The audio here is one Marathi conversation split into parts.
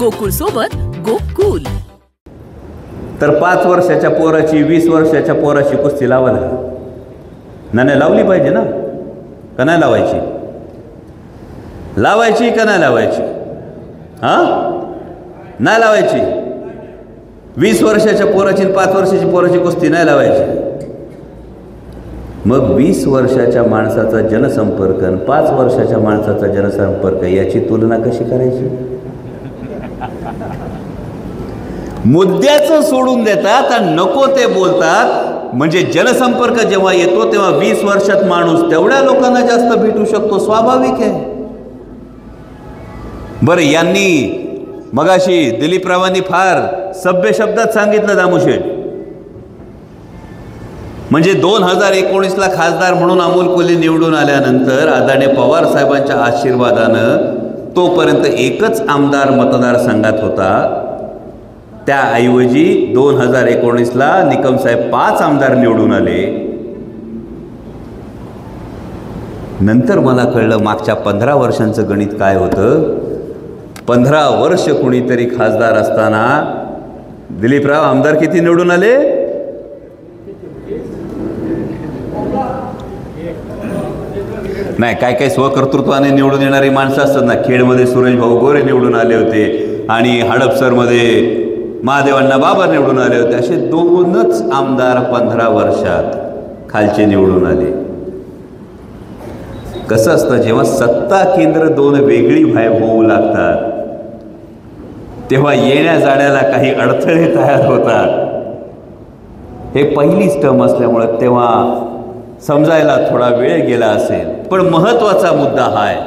गोकुळ सोबत गोकुल. तर 5 वर्षाच्या पोराची 20 वर्षाच्या पोराची कुस्ती लावायला नाही लावली पाहिजे ना, का नाही लावायची? लावायची का नाही लावायची? नाही लावायची. 20 वर्षाच्या पोराची 5 वर्षाची पोराची कुस्ती नाही लावायची. मग 20 वर्षाच्या माणसाचा जनसंपर्क आणि 5 वर्षाच्या माणसाचा जनसंपर्क याची तुलना कशी करायची? मुद्द्याचं सोडून देतात आणि नको ते बोलतात. म्हणजे जनसंपर्क जेव्हा येतो तेव्हा 20 वर्षात माणूस तेवढ्या लोकांना जास्त भेटू शकतो, स्वाभाविक आहे. बरं, यांनी मगाशी दिलीपरावांनी फार सभ्य शब्दात सांगितलं दामुशेठ, म्हणजे 2019ला खासदार म्हणून अमोल कोल्हे निवडून आल्यानंतर आदरणीय पवार साहेबांच्या आशीर्वादानं तोपर्यंत एकच आमदार मतदारसंघात होता. त्याऐवजी 2019ला निकम साहेब 5 आमदार निवडून आले. नंतर मला कळलं मागच्या 15 वर्षांचं गणित काय होतं. 15 वर्ष कुणीतरी खासदार असताना दिलीपराव आमदार किती निवडून आले? नाही, काय स्वकर्तृत्वाने निवडून येणारी माणसं असतात ना. खेडमध्ये सुरेश भाऊ गोरे निवडून आले होते आणि हडपसरमध्ये महादेवांना बाबा निवडून आले होते. असे 2च आमदार 15 वर्षात खालचे निवडून आले. कसं असतं, जेव्हा सत्ता केंद्र 2 वेगळी होऊ लागतात तेव्हा येण्या जाण्याला काही अडथळे तयार होतात. हे पहिलीच टर्म असल्यामुळं तेव्हा समजायला थोडा वेळ गेला असेल. पण महत्त्वाचा मुद्दा हा आहे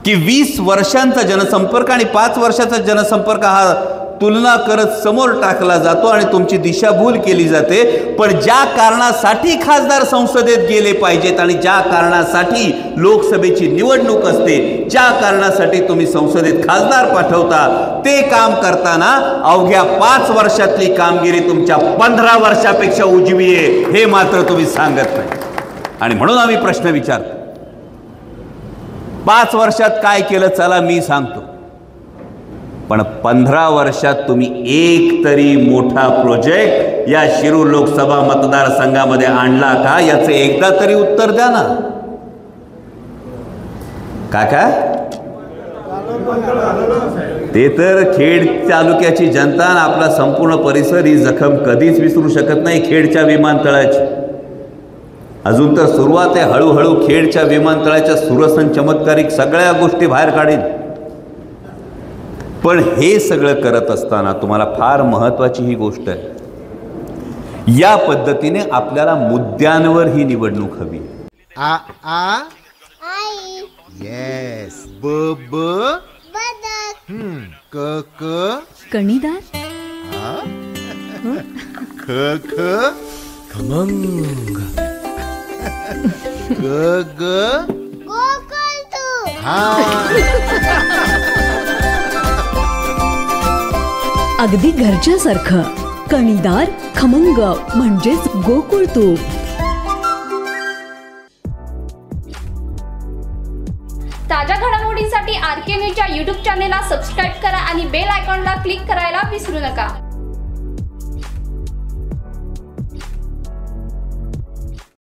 की 20 वर्षांचा जनसंपर्क आणि 5 वर्षाचा जनसंपर्क हा तुलना करत समोर टाकला जातो आणि तुमची दिशाभूल केली जाते. पण ज्या कारणासाठी खासदार संसदेत गेले पाहिजेत आणि ज्या कारणासाठी लोकसभेची निवडणूक असते, ज्या कारणासाठी तुम्ही संसदेत खासदार पाठवता, ते काम करताना अवघ्या 5 वर्षातली कामगिरी तुमच्या 15 वर्षापेक्षा उजवी आहे, हे मात्र तुम्ही सांगत नाही. आणि म्हणून आम्ही प्रश्न विचारतो, 5 वर्षात काय केलं चला मी सांगतो, पण 15 वर्षात तुम्ही एक तरी मोठा प्रोजेक्ट या शिरूर लोकसभा मतदारसंघामध्ये आणला का, याचे एकदा तरी उत्तर द्या ना. काका, ते तर खेड तालुक्याची जनता आणि आपला संपूर्ण परिसर ही जखम कधीच विसरू शकत नाही. खेडच्या विमानतळाची अजून तर सुरुवात आहे. हळूहळू खेडच्या विमानतळाच्या सुरसन चमत्कारिक सगळ्या गोष्टी बाहेर काढीन. पण हे सगळं करत असताना तुम्हाला फार महत्त्वाची ही गोष्ट आहे, या पद्धतीने आपल्याला मुद्द्यांवर ही निवडणूक हवी. आ आ आई येस ब ब बदक क क कणीदार ख ख खमंग ग ग गोकुळ तू अगदी घरच्यासारखं कणीदार खमंग म्हणजेच गोकुळ तूप. ताज्या घडामोडींसाठी RK न्यूजच्या YouTube चॅनेलला सबस्क्राईब करा आणि बेल आयकॉनला क्लिक करायला विसरू नका.